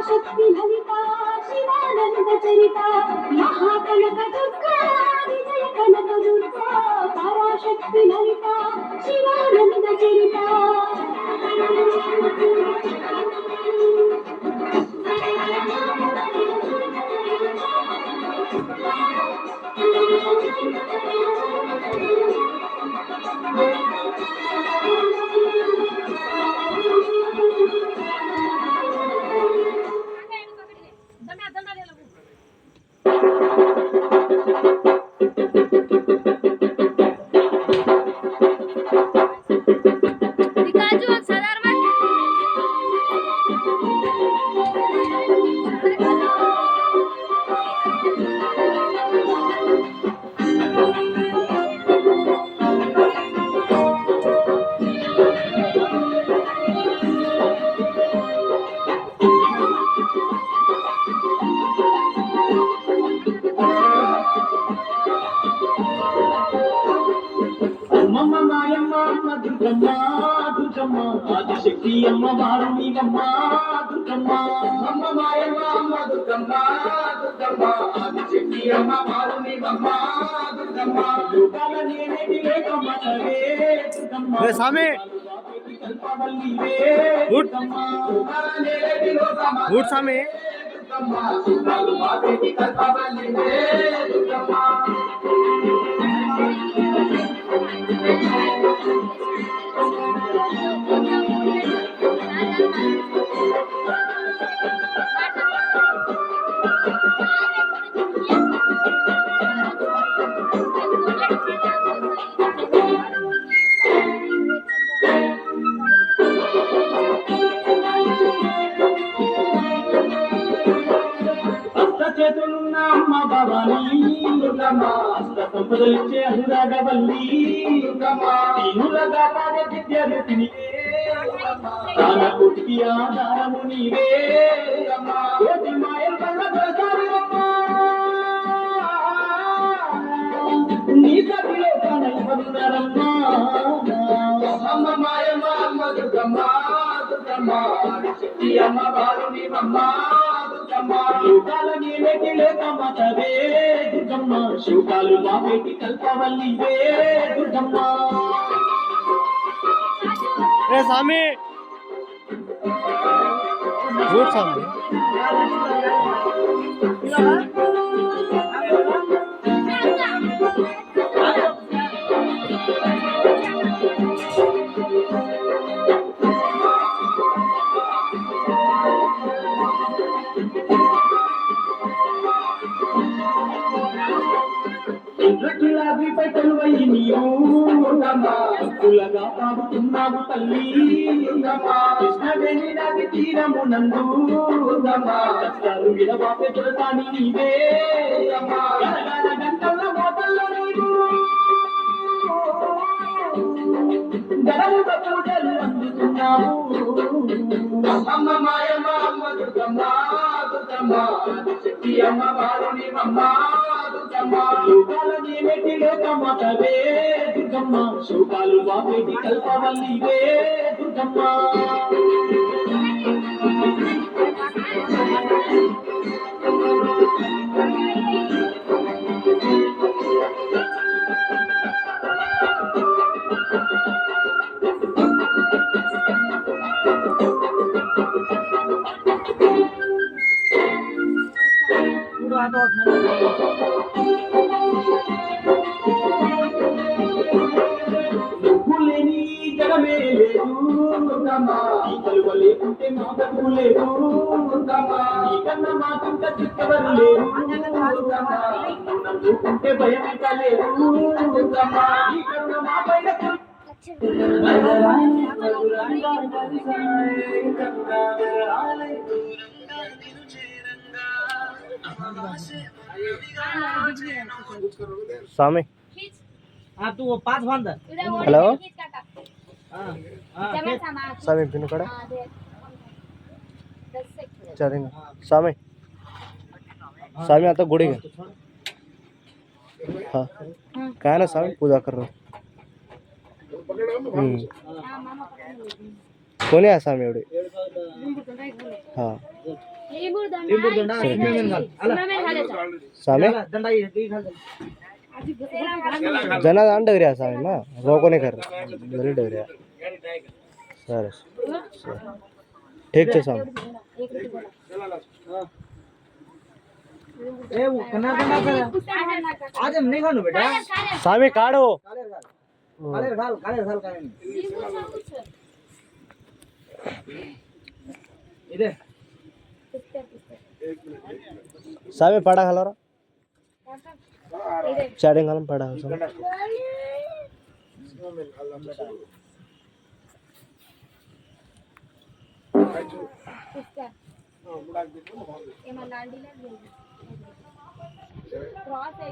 శక్తి లలిత శివానంద చరిత మహాకనక దుర్గా విజయ కనక దుర్గా పరాశక్తి లలిత శివానంద చరిత దుర్గమ్మ దుర్గమ్మ ఆదిశక్తి అమ్మ వారుణివమ్మ దుర్గమ్మ అమ్మ మాయమ్మ అమ్మ దుర్గమ్మ దుర్గమ్మ ఆదిశక్తి అమ్మ వారుణివమ్మ దుర్గమ్మ దుర్గమ్మ నేనేటి లేకమ్మ సరే దుర్గమ్మ ఏ స్వామి కల్పవల్లివే దుర్గమ్మ నేనేటి లోకమ్మ ఊట్ స్వామి దుర్గమ్మ సున్నాలు మాపేటి కల్పవల్లివే దుర్గమ్మ చేతులున్న అమ్మ భవానీ దుర్గమ్మ అష్ట సంపదలిచ్చే అనురాగవల్లి దుర్గమ్మ దీనులగా పాడే విద్యార్థిని దాన కోటికి ఆధారము నీవే కోటి మాయల వల్ల దొరకారమ్మ నీ సతిలో కనైపడున్నారమ్మ అమ్మ మాయమ్మ అమ్మ దుర్గమ్మ దుర్గమ్మ శక్తి అమ్మ వారుణివమ్మ శివకాల నీవేటి లేకమ్మ తవే దుర్గమ్మ శివకాలు మావేటి కల్పవల్లివే దుర్గమ్మ ఏ స్వామి స్వామి పెట్టలువయ్యి నీవుగా పాడుతున్నావు తల్లి కృష్ణవేణి నది తీరము నందు కష్టాలు విడబాపే తులసాని నీవే గంటల మోతల్లో నీవు గడముగా పూజలు అందుతున్నావు అమ్మ మాయమ్మ అమ్మ దుర్గమ్మ దుర్గమ్మ శక్తి అమ్మ వారుణివమ్మ శోకాల నీవేటి లోకమ్మ తవే దుర్గమ్మ శోకాలు బాపేటి కల్పవల్లివే దుర్గమ్మ జగమే లేదు ఈ కలువ లేకుంటే మా బతుకు లేదు ఈ కన్నా మాకుంట చిక్కవరు లేదు నమ్ముకుంటే భయం లేదు ఈ కన్నా మా పైన स्वामी हाँ तू वो 5 बंद हेलो हाँ स्वामी पिन कोड चालेल सामे सामी आता गुढी घे हा काय ना सामी पूजा कर कोणी आहे सामी एवढे हा सामे जना दान डगरी आहे सामी ना रोको नाही कर घरी डगरी आहे सरस ठीक आहे सामी ए वो कनार दंडा कर आज हम नहीं खानो बेटा सामी काढो कालेर घाल काय नाही इधे सामी पाडा घाला चाडिंग घालून पाडा घाल क्रॉस आहे